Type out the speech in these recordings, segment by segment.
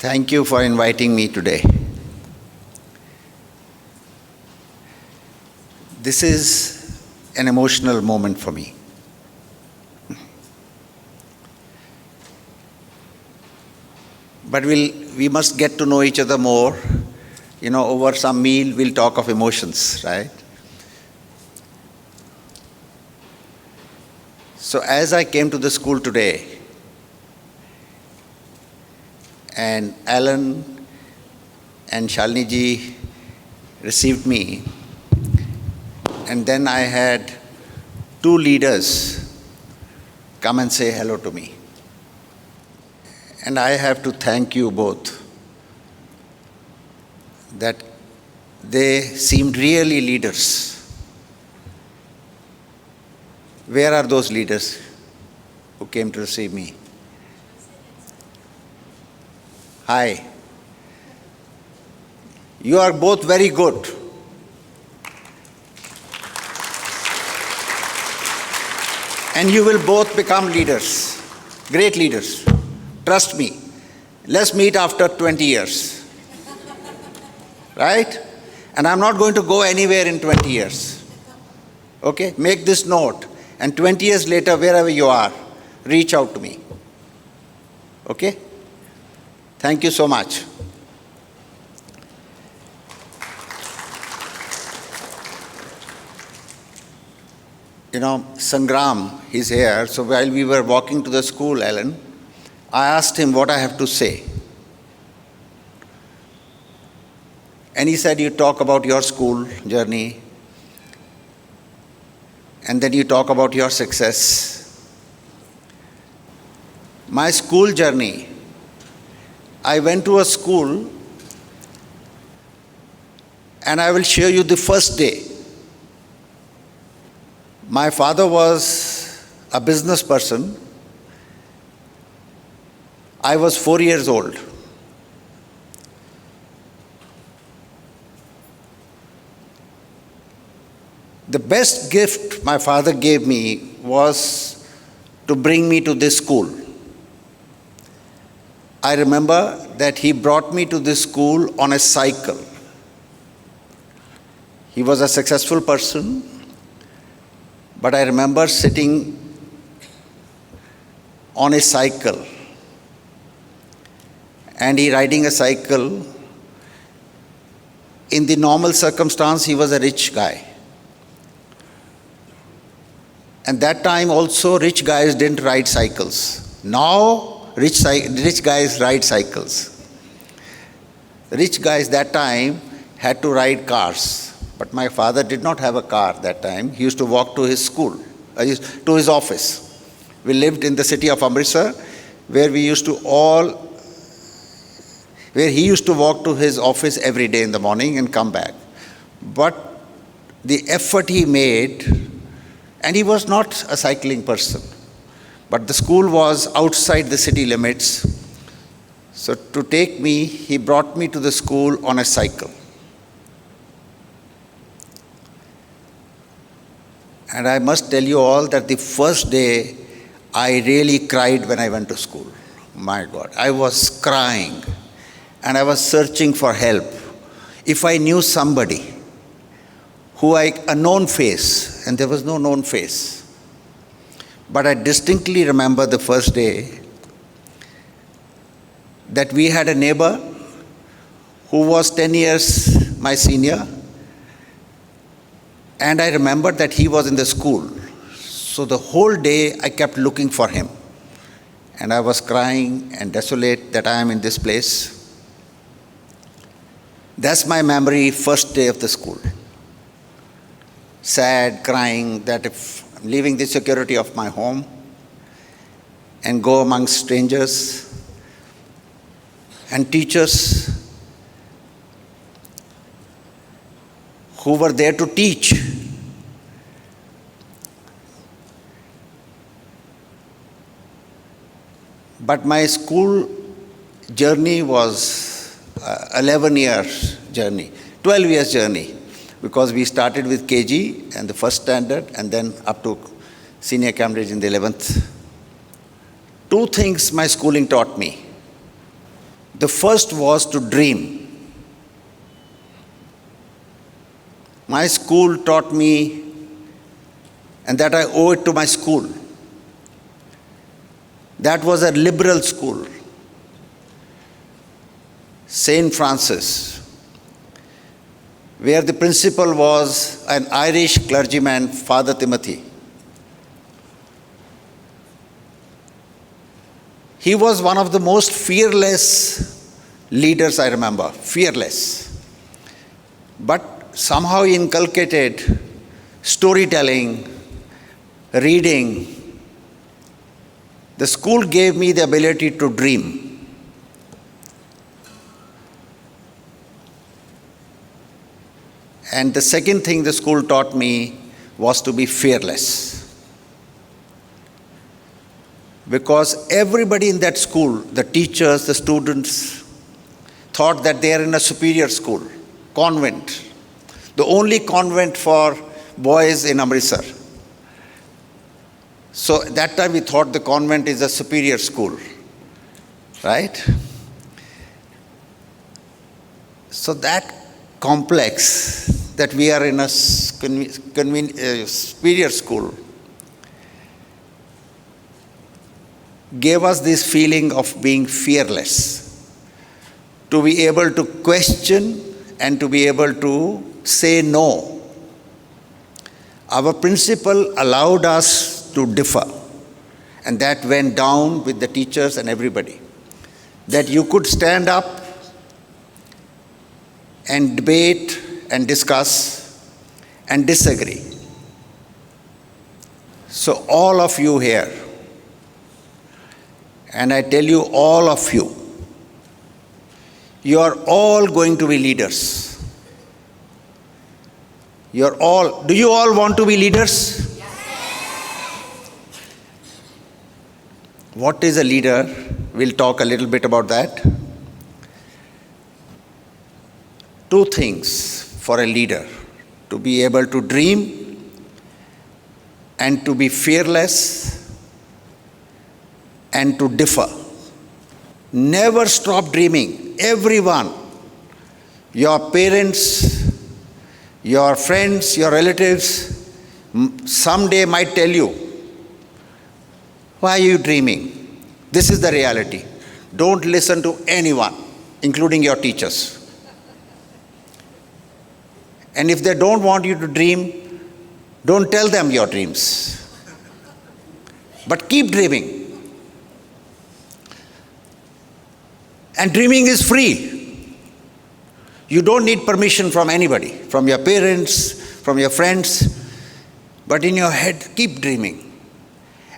Thank you for inviting me today. This is an emotional moment for me. But we must get to know each other more. Over some meal, we'll talk of emotions, right? So as I came to the school today, and Alan and Shalini ji received me, and then I had two leaders come and say hello to me. And I have to thank you both that they seemed really leaders. Where are those leaders who came to receive me? Hi. You are both very good. And you will both become leaders, great leaders. Trust me. Let's meet after 20 years. Right? And I'm not going to go anywhere in 20 years. Okay? Make this note. And 20 years later, wherever you are, reach out to me. Okay? Thank you so much. Sangram, he's here. So while we were walking to the school, Alan, I asked him what I have to say. And he said, you talk about your school journey, and then you talk about your success. My school journey, I went to a school, and I will show you the first day. My father was a business person. I was 4 years old. The best gift my father gave me was to bring me to this school. I remember that he brought me to this school on a cycle. He was a successful person, but I remember sitting on a cycle and he riding a cycle. In the normal circumstance, he was a rich guy. And that time also, rich guys didn't ride cycles. Now, rich guys ride cycles. Rich guys that time had to ride cars. But my father did not have a car that time. He used to walk to his school, to his office. We lived in the city of Amritsar, where he used to walk to his office every day in the morning and come back. But the effort he made, and he was not a cycling person, but the school was outside the city limits. So to take me, he brought me to the school on a cycle. And I must tell you all that the first day, I really cried when I went to school. My God, I was crying and I was searching for help. If I knew somebody a known face, and there was no known face. But I distinctly remember the first day that we had a neighbor who was 10 years my senior, and I remembered that he was in the school. So the whole day I kept looking for him. And I was crying and desolate that I am in this place. That's my memory, first day of the school. Sad, crying, that if I'm leaving the security of my home and go amongst strangers and teachers who were there to teach. But my school journey was 11 years journey, 12 years journey, because we started with KG and the first standard and then up to senior Cambridge in the 11th. Two things my schooling taught me. The first was to dream. My school taught me, and that I owe it to my school. That was a liberal school, St. Francis, where the principal was an Irish clergyman, Father Timothy. He was one of the most fearless leaders I remember, fearless. But somehow he inculcated storytelling, reading. The school gave me the ability to dream. And the second thing the school taught me was to be fearless. Because everybody in that school, the teachers, the students, thought that they are in a superior school, convent. The only convent for boys in Amritsar. So at that time we thought the convent is a superior school, right? So that complex that we are in a superior school gave us this feeling of being fearless, to be able to question and to be able to say no. Our principal allowed us to differ, and that went down with the teachers and everybody, that you could stand up and debate and discuss and disagree. So all of you here, and I tell you all of you, you are all going to be leaders. Do you all want to be leaders? Yes. What is a leader? We'll talk a little bit about that. Two things for a leader: to be able to dream and to be fearless and to differ. Never stop dreaming. Everyone, your parents, your friends, your relatives, someday might tell you, why are you dreaming? This is the reality. Don't listen to anyone, including your teachers. And if they don't want you to dream, don't tell them your dreams. But keep dreaming. And dreaming is free. You don't need permission from anybody, from your parents, from your friends. But in your head, keep dreaming.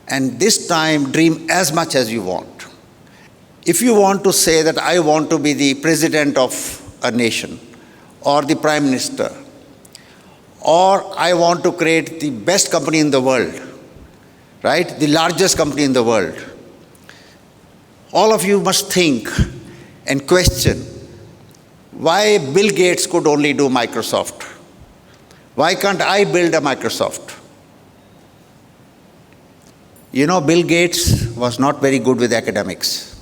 And this time, dream as much as you want. If you want to say that I want to be the president of a nation, or the prime minister, or I want to create the best company in the world, right? The largest company in the world. All of you must think and question why Bill Gates could only do Microsoft. Why can't I build a Microsoft? You know, Bill Gates was not very good with academics.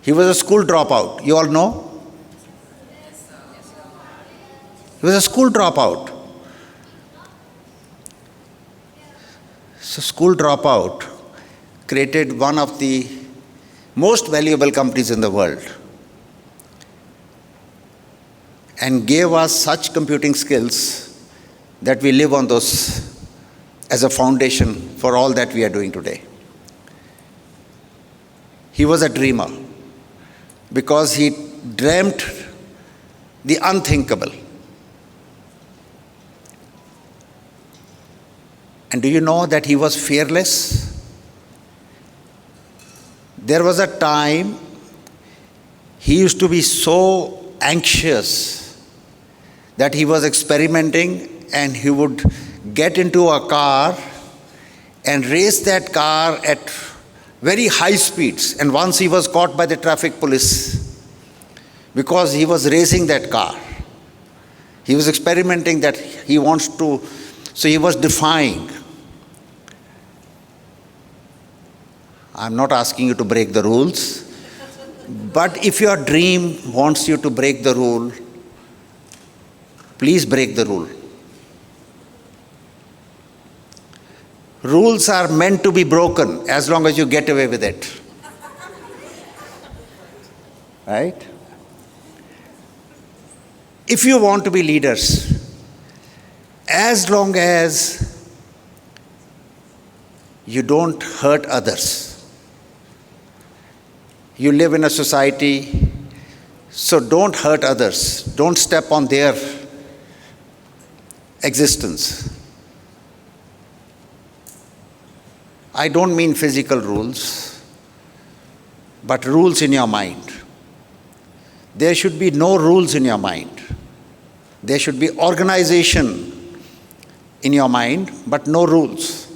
He was a school dropout. You all know? He was a school dropout. So school dropout created one of the most valuable companies in the world and gave us such computing skills that we live on those as a foundation for all that we are doing today. He was a dreamer because he dreamt the unthinkable. And do you know that he was fearless? There was a time he used to be so anxious that he was experimenting, and he would get into a car and race that car at very high speeds. And once he was caught by the traffic police because he was racing that car. He was experimenting that he wants to, so he was defying. I'm not asking you to break the rules, But if your dream wants you to break the rule, please break the rule. Rules are meant to be broken as long as you get away with it. Right? If you want to be leaders, as long as you don't hurt others, you live in a society, so don't hurt others, don't step on their existence. I don't mean physical rules, but rules in your mind. There should be no rules in your mind. There should be organization in your mind, but no rules.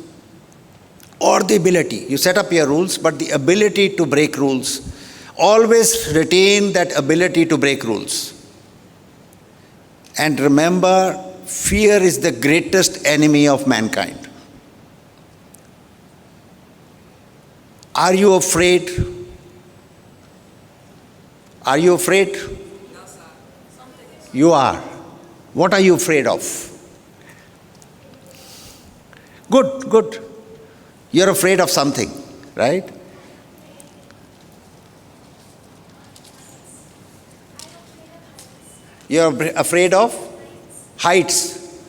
Or the ability. You set up your rules, but the ability to break rules. Always retain that ability to break rules. And remember, fear is the greatest enemy of mankind. Are you afraid? Are you afraid? No, sir. You are. What are you afraid of? Good, good. You're afraid of something, right? You're afraid of heights.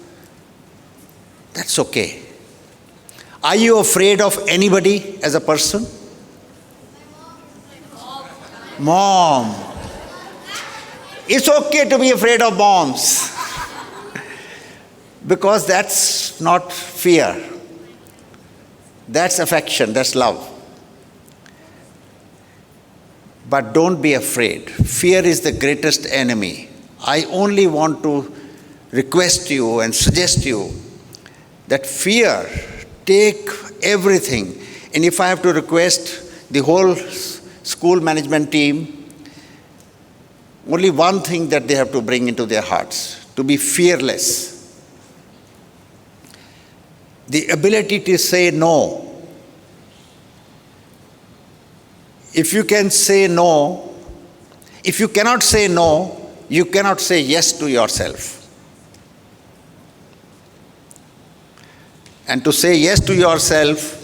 That's okay. Are you afraid of anybody as a person? Mom. It's okay to be afraid of moms. Because that's not fear. That's affection, that's love. But don't be afraid. Fear is the greatest enemy. I only want to request you and suggest you that fear, take everything. And if I have to request the whole school management team, only one thing that they have to bring into their hearts, to be fearless. The ability to say no. If you can say no, if you cannot say no, you cannot say yes to yourself. And to say yes to yourself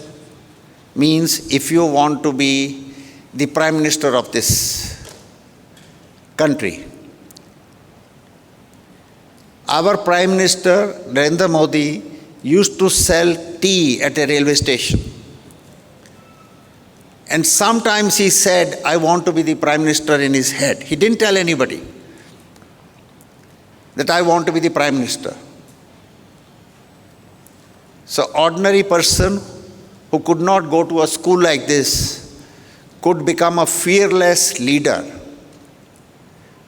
means if you want to be the Prime Minister of this country. Our Prime Minister, Narendra Modi, used to sell tea at a railway station. And sometimes he said, I want to be the Prime Minister in his head. He didn't tell anybody that I want to be the Prime Minister. So ordinary person who could not go to a school like this could become a fearless leader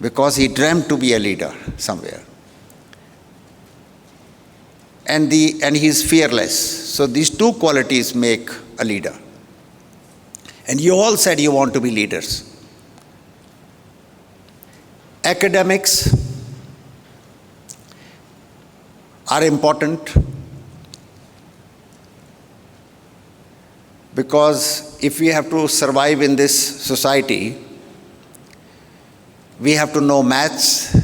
because he dreamt to be a leader somewhere. And he is fearless. So these two qualities make a leader. And you all said you want to be leaders. Academics are important because if we have to survive in this society, we have to know maths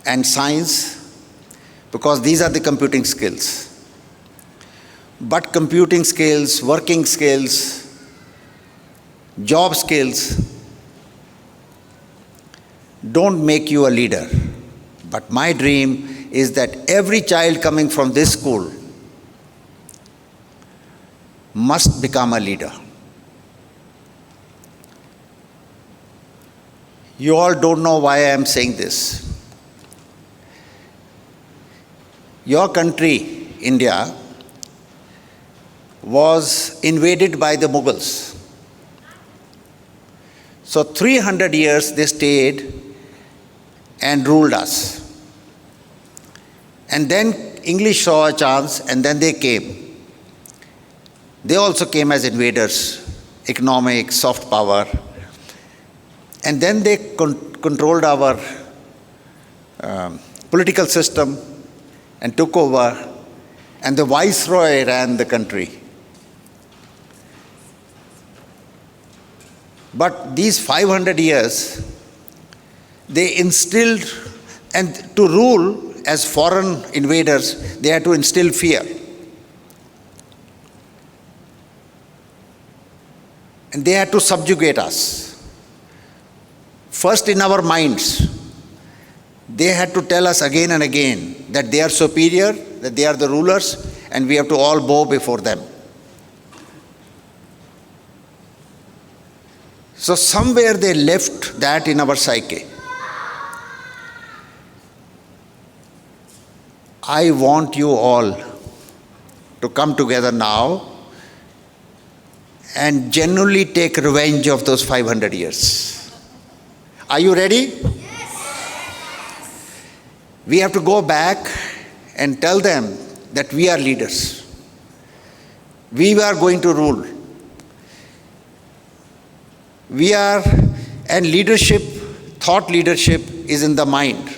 and science, because these are the computing skills. But computing skills, working skills, job skills don't make you a leader. But my dream is that every child coming from this school must become a leader. You all don't know why I am saying this. Your country, India, was invaded by the Mughals. So 300 years they stayed and ruled us. And then English saw a chance and then they came. They also came as invaders, economic, soft power. And then they controlled our political system and took over, and the viceroy ran the country. But these 500 years, they instilled, and to rule as foreign invaders, they had to instill fear. And they had to subjugate us. First in our minds, they had to tell us again and again that they are superior, that they are the rulers, and we have to all bow before them. So somewhere they left that in our psyche. I want you all to come together now and genuinely take revenge of those 500 years. Are you ready? Yes. We have to go back and tell them that we are leaders. We are going to rule. And leadership, thought leadership is in the mind.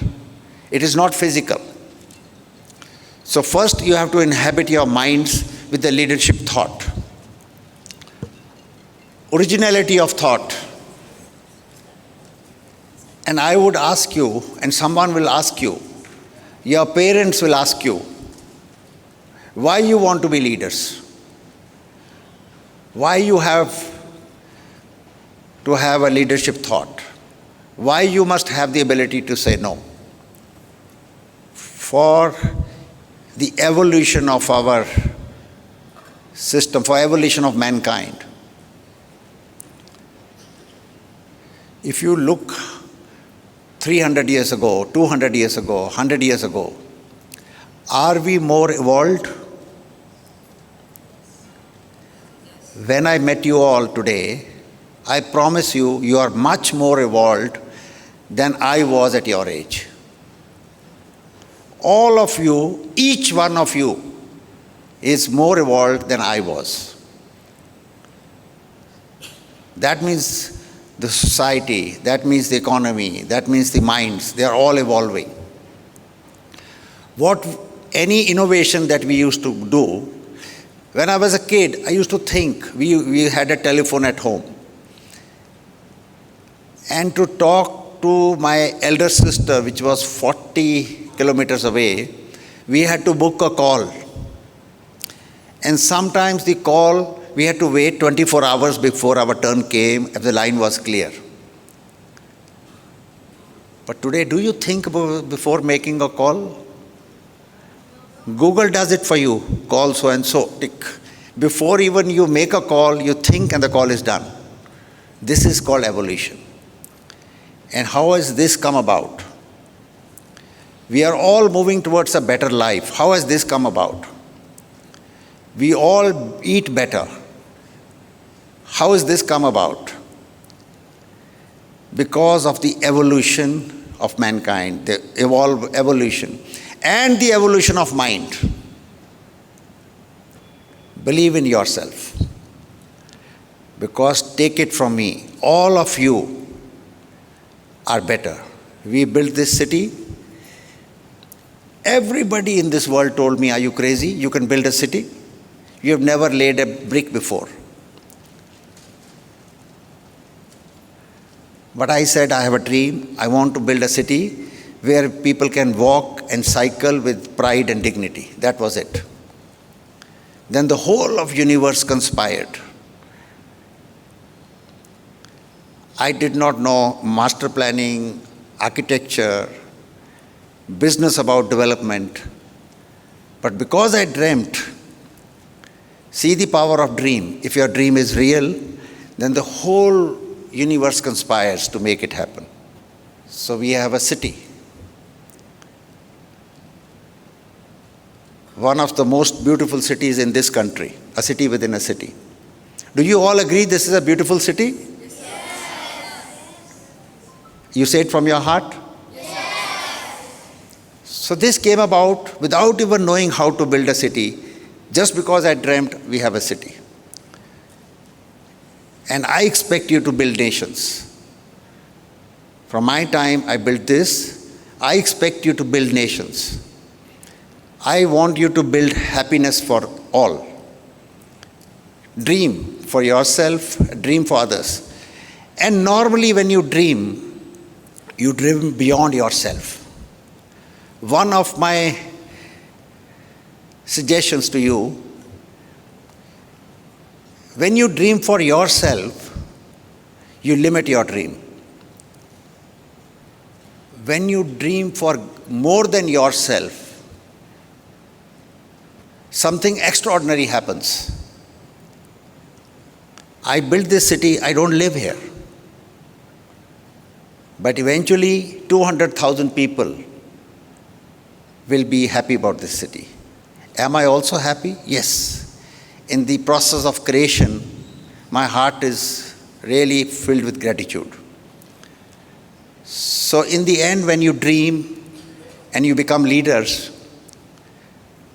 It is not physical. So first you have to inhabit your minds with the leadership thought. Originality of thought. And I would ask you, and someone will ask you, your parents will ask you, why you want to be leaders? Why you have to have a leadership thought? Why you must have the ability to say no? For the evolution of our system, for evolution of mankind. If you look 300 years ago, 200 years ago, 100 years ago, are we more evolved? When I met you all today, I promise you, you are much more evolved than I was at your age. All of you, each one of you, is more evolved than I was. That means the society, that means the economy, that means the minds, they are all evolving. Any innovation that we used to do, when I was a kid, I used to think, we had a telephone at home. And to talk to my elder sister, which was 40 kilometers away, we had to book a call. And sometimes the call, we had to wait 24 hours before our turn came if the line was clear. But today, do you think about before making a call? Google does it for you. Call so and so, tick. Before even you make a call, you think and the call is done. This is called evolution. And how has this come about? We are all moving towards a better life. How has this come about? We all eat better. How has this come about? Because of the evolution of mankind, the evolution, and the evolution of mind. Believe in yourself. Because take it from me, all of you are better. We built this city. Everybody in this world told me, are you crazy? You can build a city? You have never laid a brick before. But I said, I have a dream. I want to build a city where people can walk and cycle with pride and dignity. That was it. Then the whole of universe conspired. I did not know master planning, architecture, business about development. But because I dreamt, see the power of dream. If your dream is real, then the whole universe conspires to make it happen. So we have a city. One of the most beautiful cities in this country, a city within a city. Do you all agree this is a beautiful city? Yes. You say it from your heart? Yes. So this came about without even knowing how to build a city. Just because I dreamt we have a city. And I expect you to build nations. From my time, I built this. I expect you to build nations. I want you to build happiness for all. Dream for yourself, dream for others. And normally when you dream beyond yourself. One of my suggestions to you, when you dream for yourself, you limit your dream. When you dream for more than yourself, something extraordinary happens. I built this city, I don't live here. But eventually, 200,000 people will be happy about this city. Am I also happy? Yes. In the process of creation, my heart is really filled with gratitude. So in the end, when you dream and you become leaders,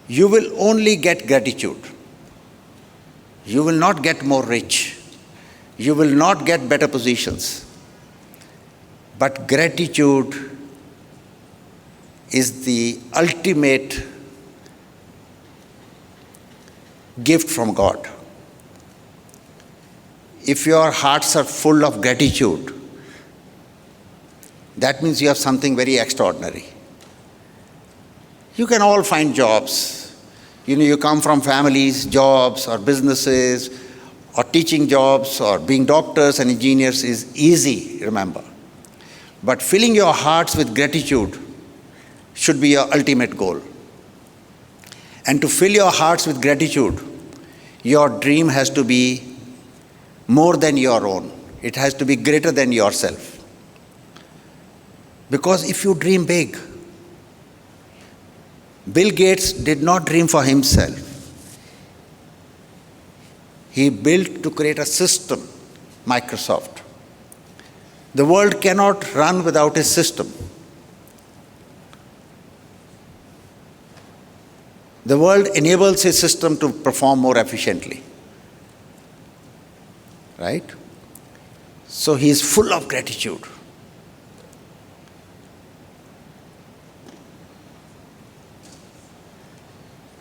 you will only get gratitude. You will not get more rich. You will not get better positions. But gratitude is the ultimate gift from God. If your hearts are full of gratitude, that means you have something very extraordinary. You can all find jobs. You come from families, jobs, or businesses, or teaching jobs, or being doctors and engineers is easy, remember. But filling your hearts with gratitude should be your ultimate goal. And to fill your hearts with gratitude, your dream has to be more than your own. It has to be greater than yourself. Because if you dream big, Bill Gates did not dream for himself. He built to create a system, Microsoft. The world cannot run without his system. The world enables his system to perform more efficiently. Right? So he is full of gratitude.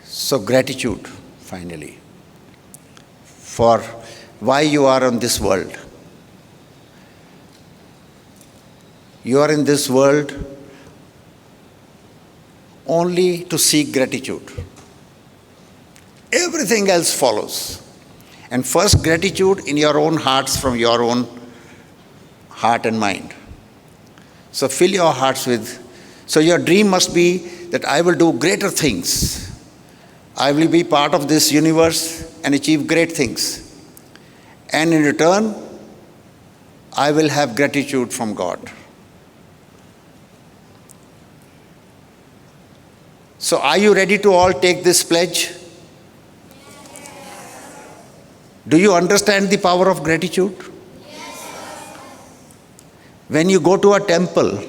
So gratitude, finally, for why you are on this world. You are in this world only to seek gratitude. Everything else follows. And first, gratitude in your own hearts, from your own heart and mind. So fill your hearts with, so your dream must be that I will do greater things. I will be part of this universe and achieve great things. And in return, I will have gratitude from God. So are you ready to all take this pledge? Do you understand the power of gratitude? When you go to a temple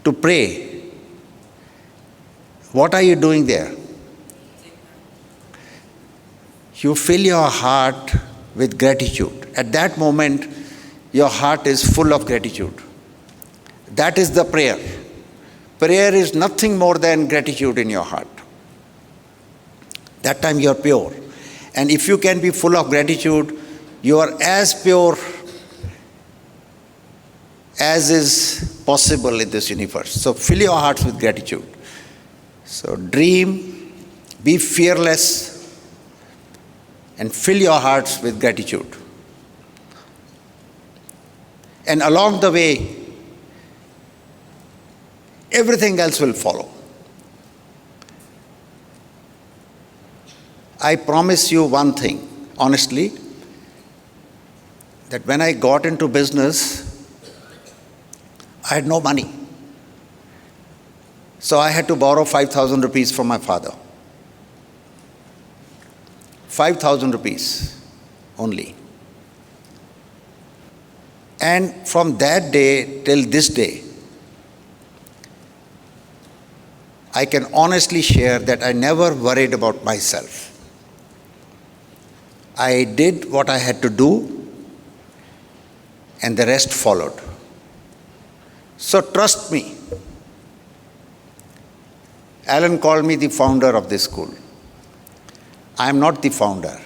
to pray, what are you doing there? You fill your heart with gratitude. At that moment, your heart is full of gratitude. That is the prayer. Prayer is nothing more than gratitude in your heart. That time you are pure. And if you can be full of gratitude, you are as pure as is possible in this universe. So fill your hearts with gratitude. So dream, be fearless, and fill your hearts with gratitude. And along the way, everything else will follow. I promise you one thing, honestly, that when I got into business, I had no money. So I had to borrow 5,000 rupees from my father. 5,000 rupees only. And from that day till this day, I can honestly share that I never worried about myself. I did what I had to do, and the rest followed. So trust me. Alan called me the founder of this school. I am not the founder.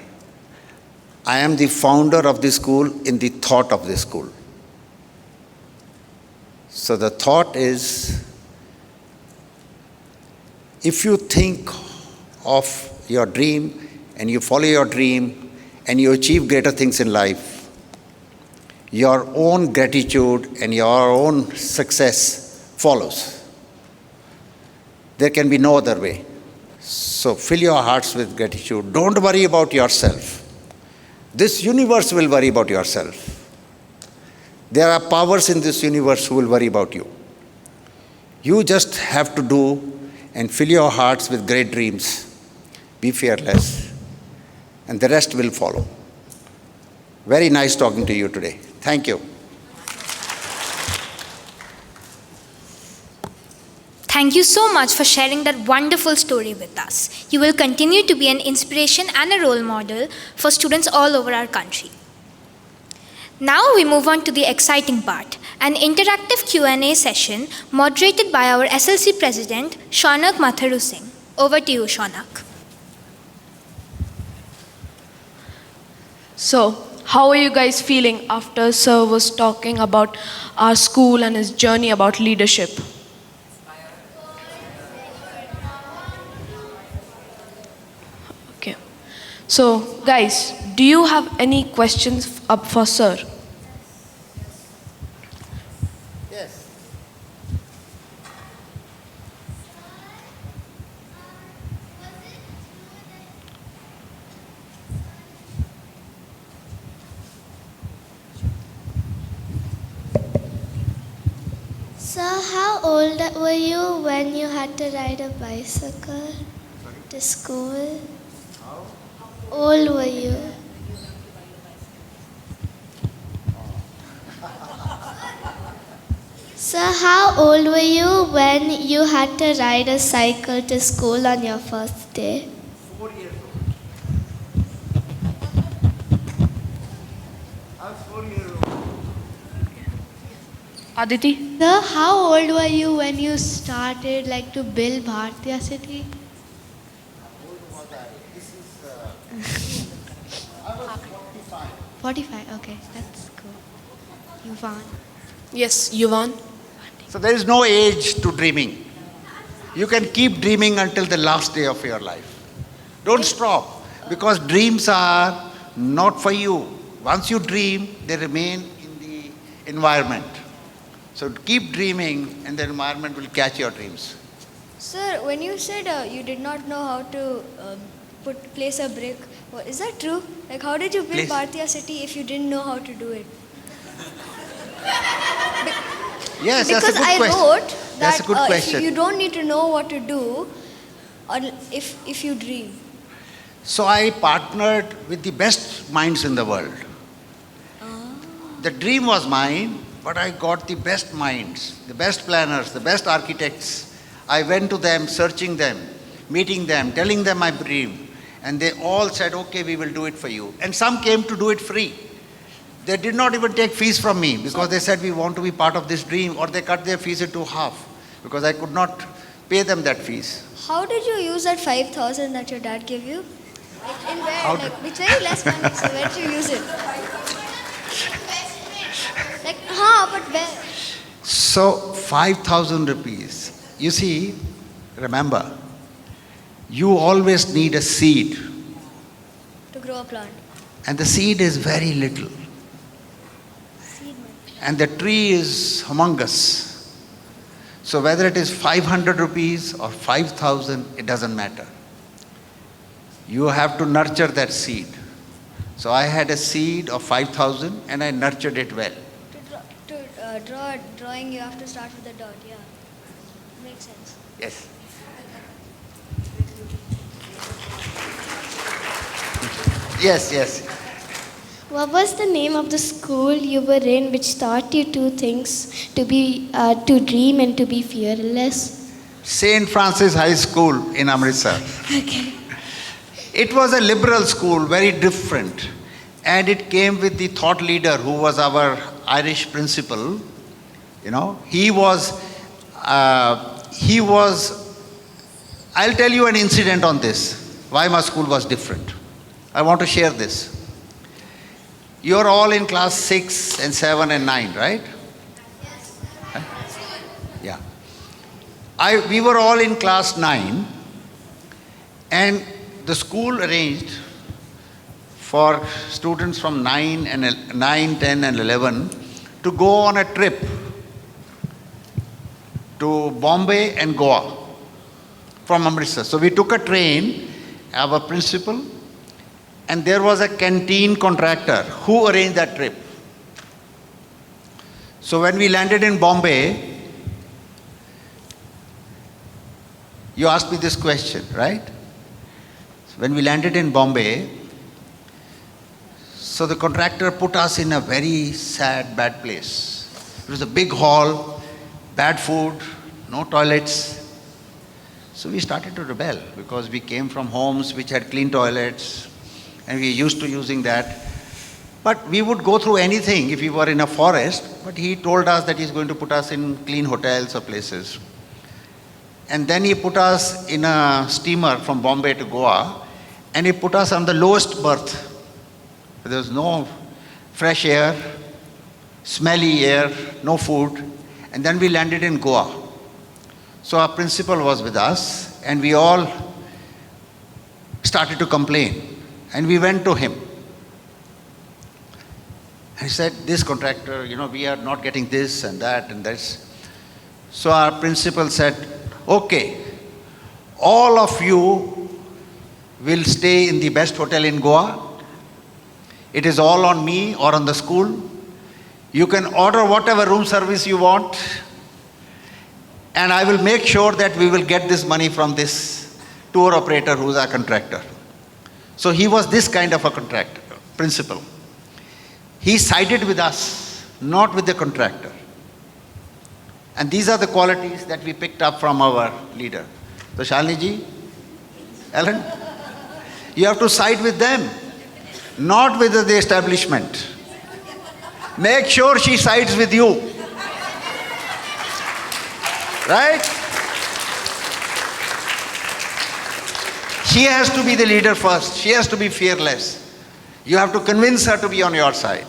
I am the founder of this school in the thought of this school. So the thought is, if you think of your dream and you follow your dream and you achieve greater things in life, your own gratitude and your own success follows. There can be no other way. So fill your hearts with gratitude. Don't worry about yourself. This universe will worry about yourself. There are powers in this universe who will worry about you. You just have to do and fill your hearts with great dreams. Be fearless, and the rest will follow. Very nice talking to you today. Thank you. Thank you so much for sharing that wonderful story with us. You will continue to be an inspiration and a role model for students all over our country. Now we move on to the exciting part, an interactive Q&A session moderated by our SLC President, Shaunak Matharu Singh. Over to you, Shaunak. So, how are you guys feeling after Sir was talking about our school and his journey about leadership? Okay. So, guys, do you have any questions up for Sir? Yes. So, how old were you when you had to ride a bicycle to school? How old were you? So, how old were you when you had to ride a cycle to school on your first day? 4 years old. I was 4 years old. Aditi? So, how old were you when you started to build Bhartiya city? How old was I? This is, I was 45. 45, okay, that's cool. You won. Yes, Yuvan. So there is no age to dreaming. You can keep dreaming until the last day of your life. Don't stop, because dreams are not for you. Once you dream, they remain in the environment. So keep dreaming and the environment will catch your dreams. Sir, when you said you did not know how to place a brick, is that true? Like, how did you build Place- Bhartiya city if you didn't know how to do it? Yes, Because that's a good I question. wrote That's that a good question. you don't need to know what to do if you dream. So I partnered with the best minds in the world. The dream was mine, but I got the best minds, the best planners, the best architects. I went to them, searching them, meeting them, telling them my dream. And they all said, okay, we will do it for you. And some came to do it free. They did not even take fees from me because they said, we want to be part of this dream, or they cut their fees into half because I could not pay them that fees. How did you use that 5,000 that your dad gave you? In where? How did- It's very less money, so where did you use it? But where? So 5,000 rupees. You see, remember, you always need a seed, To grow a plant. and the seed is very little, Seed money. and the tree is humongous. So whether it is 500 rupees or 5,000, it doesn't matter. You have to nurture that seed. So I had a seed of 5,000 and I nurtured it well. To draw a drawing, you have to start with the dot, yeah. Makes sense. Yes. Yes, yes. What was the name of the school you were in which taught you two things, to dream and to be fearless? St. Francis High School in Amritsar. Okay. It was a liberal school, very different. And it came with the thought leader who was our Irish principal. You know, he was, I'll tell you an incident on this, why my school was different. I want to share this. You are all in class 6 and 7 and 9, right? Huh? Yeah. We were all in class 9, and the school arranged for students from 9, 10 and 11 to go on a trip to Bombay and Goa from Amritsar. So we took a train, our principal, and there was a canteen contractor who arranged that trip. So when we landed in Bombay, you asked me this question, right? So when we landed in Bombay, so the contractor put us in a very sad, bad place. It was a big hall, bad food, no toilets. So we started to rebel because we came from homes which had clean toilets and we were used to using that. But we would go through anything if we were in a forest, but he told us that he's going to put us in clean hotels or places. And then he put us in a steamer from Bombay to Goa, and he put us on the lowest berth. There was no fresh air, smelly air, no food. And then we landed in Goa. So our principal was with us, and we all started to complain. And we went to him. And he said, this contractor, we are not getting this and that and this. So our principal said, okay, all of you will stay in the best hotel in Goa. It is all on me or on the school. You can order whatever room service you want, and I will make sure that we will get this money from this tour operator who is our contractor. So he was this kind of a contractor, principal. He sided with us, not with the contractor. And these are the qualities that we picked up from our leader. So Shalini ji, Ellen, you have to side with them, not with the establishment. Make sure she sides with you. Right? She has to be the leader first. She has to be fearless. You have to convince her to be on your side.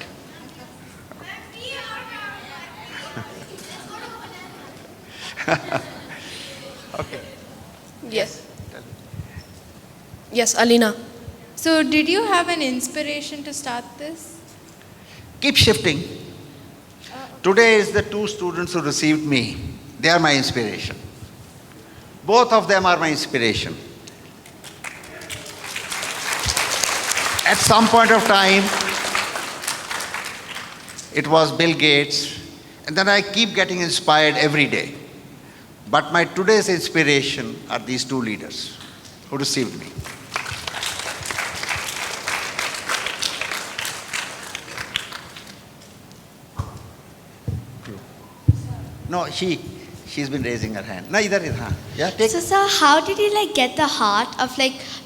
Okay. Yes. Yes, Alina. So, did you have an inspiration to start this? Keep shifting. Today is the 2 students who received me. They are my inspiration. Both of them are my inspiration. At some point of time, it was Bill Gates, and then I keep getting inspired every day. But my today's inspiration are these 2 leaders who received me. No, she's been raising her hand. No, either is haan. Yeah, take. So, sir, how did you get the heart of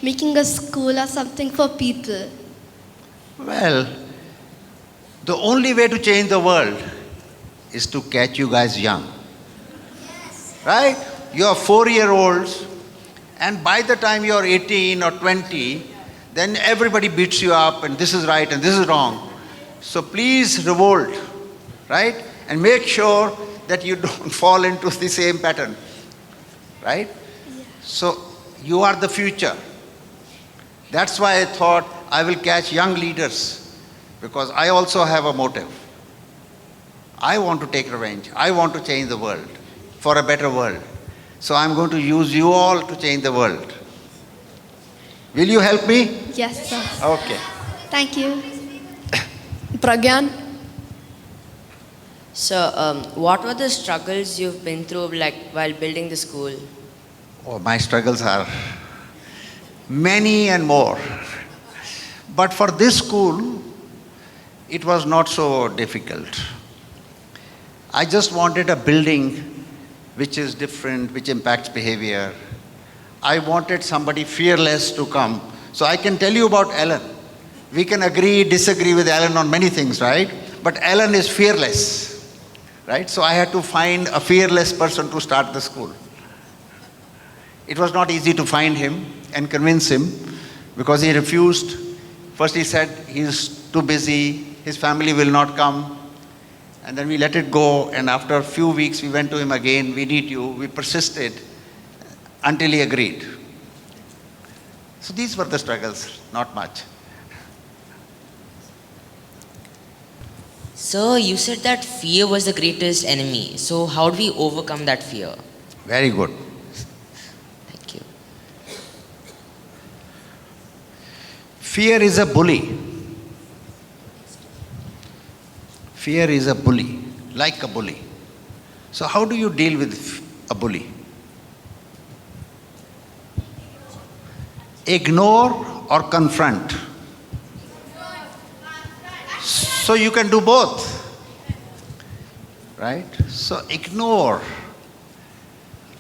making a school or something for people? Well, the only way to change the world is to catch you guys young. Yes. Right? You are 4-year-olds, and by the time you are 18 or 20, then everybody beats you up, and this is right and this is wrong. So please revolt, right? And make sure that you don't fall into the same pattern, right? Yeah. So you are the future. That's why I thought I will catch young leaders, because I also have a motive. I want to take revenge. I want to change the world for a better world. So I'm going to use you all to change the world. Will you help me? Yes, sir. Okay. Thank you. Pragyan. So, what were the struggles you've been through, while building the school? Oh, my struggles are many and more. But for this school, it was not so difficult. I just wanted a building which is different, which impacts behavior. I wanted somebody fearless to come. So I can tell you about Ellen. We can agree, disagree with Ellen on many things, right? But Ellen is fearless. Right? So I had to find a fearless person to start the school. It was not easy to find him and convince him, because he refused. First he said he's too busy, his family will not come. And then we let it go, and after a few weeks we went to him again, we need you, we persisted until he agreed. So these were the struggles, not much. Sir, you said that fear was the greatest enemy. So how do we overcome that fear? Very good. Thank you. Fear is a bully. Fear is a bully, like a bully. So how do you deal with a bully? Ignore or confront? So you can do both, right? So ignore.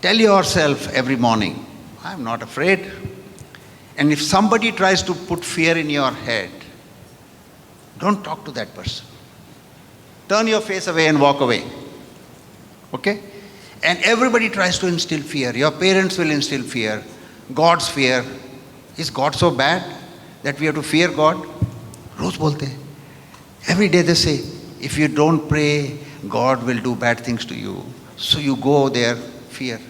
Tell yourself every morning, I'm not afraid. And if somebody tries to put fear in your head, don't talk to that person. Turn your face away and walk away. Okay? And everybody tries to instill fear. Your parents will instill fear. God's fear. Is God so bad that we have to fear God? Roz bolte hain. Every day they say, if you don't pray, God will do bad things to you. So you go there, fear.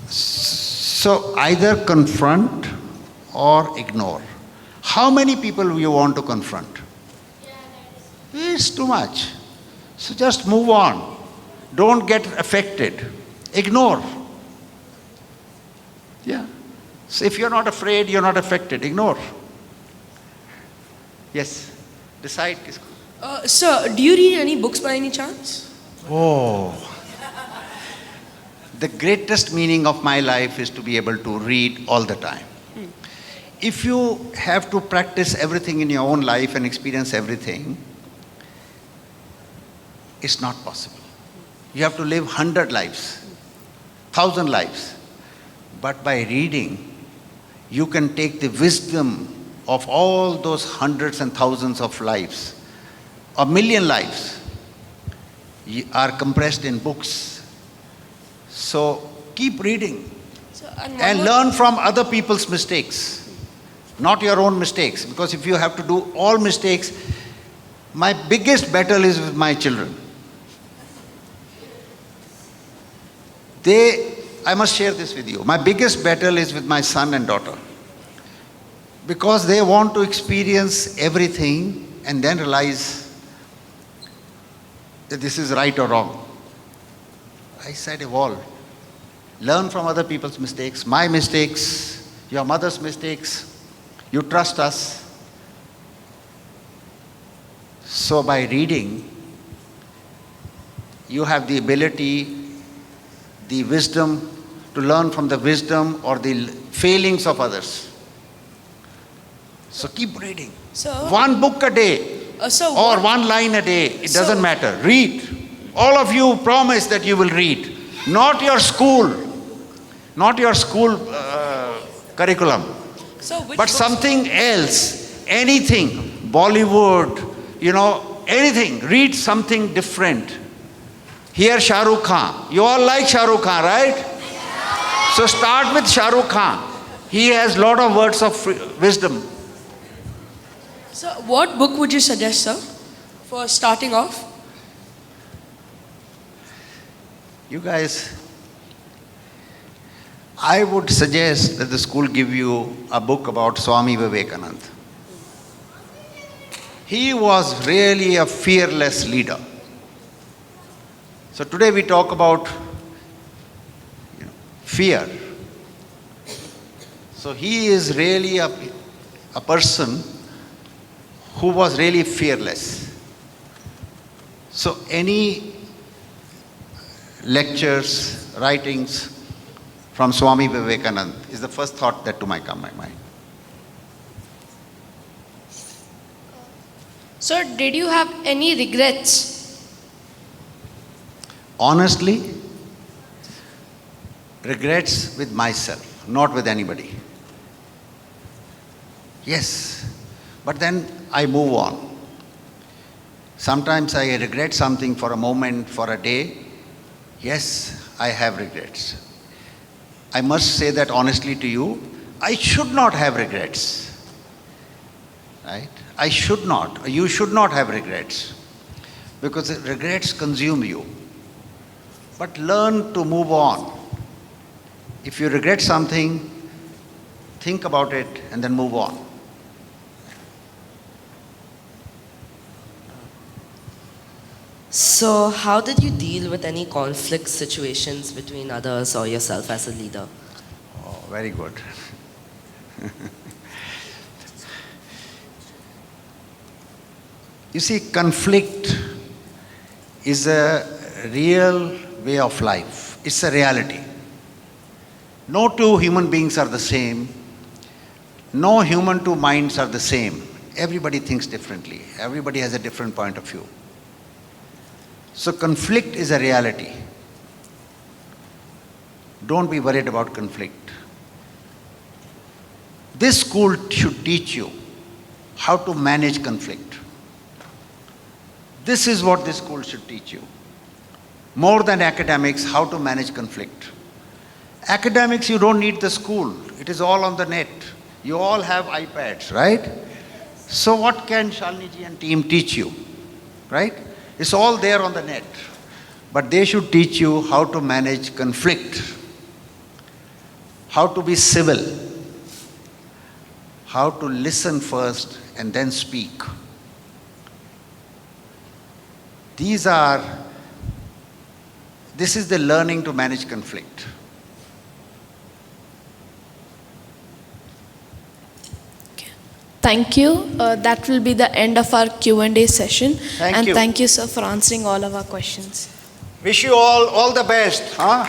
So either confront or ignore. How many people you want to confront? It's too much. So just move on. Don't get affected. Ignore. Yeah. So if you're not afraid, you're not affected. Ignore. Yes. Decide. Sir, do you read any books by any chance? Oh. The greatest meaning of my life is to be able to read all the time. If you have to practice everything in your own life and experience everything, it's not possible. You have to live 100 lives, 1,000 lives. But by reading, you can take the wisdom of all those hundreds and thousands of lives, a million lives, are compressed in books. So keep reading and learn from other people's mistakes, not your own mistakes. Because if you have to do all mistakes, my biggest battle is with my children. I must share this with you. My biggest battle is with my son and daughter. Because they want to experience everything and then realize that this is right or wrong. I said evolve. Learn from other people's mistakes, my mistakes, your mother's mistakes. You trust us. So by reading, you have the ability, the wisdom to learn from the wisdom or the failings of others. So keep reading. One book a day or one line a day. It doesn't matter. Read. All of you promise that you will read. Not your school curriculum. But something else. Anything. Bollywood, anything. Read something different. Here Shah Rukh Khan. You all like Shah Rukh Khan, right? So start with Shah Rukh Khan. He has lot of words of wisdom. So what book would you suggest, sir, for starting off? You guys, I would suggest that the school give you a book about Swami Vivekananda. He was really a fearless leader. So today we talk about fear. So he is really a person who was really fearless. So any lectures, writings from Swami Vivekananda is the first thought that to come my mind. Sir, did you have any regrets? Honestly, regrets with myself, not with anybody. Yes, but then I move on. Sometimes I regret something for a moment, for a day. Yes, I have regrets. I must say that honestly to you, I should not have regrets. Right? I should not. You should not have regrets. Because regrets consume you. But learn to move on. If you regret something, think about it and then move on. So, how did you deal with any conflict situations between others or yourself as a leader? Oh, very good. You see, conflict is a real way of life. It's a reality. No two human beings are the same. No human two minds are the same. Everybody thinks differently. Everybody has a different point of view. So conflict is a reality. Don't be worried about conflict. This school should teach you how to manage conflict. This is what this school should teach you. More than academics, how to manage conflict. Academics, you don't need the school. It is all on the net. You all have iPads, right? So what can Shalini ji and team teach you, right? It's all there on the net. But they should teach you how to manage conflict, how to be civil, how to listen first and then speak. This is the learning to manage conflict. Thank you. That will be the end of our Q&A session. Thank you. Thank you, sir, for answering all of our questions. Wish you all the best. Huh?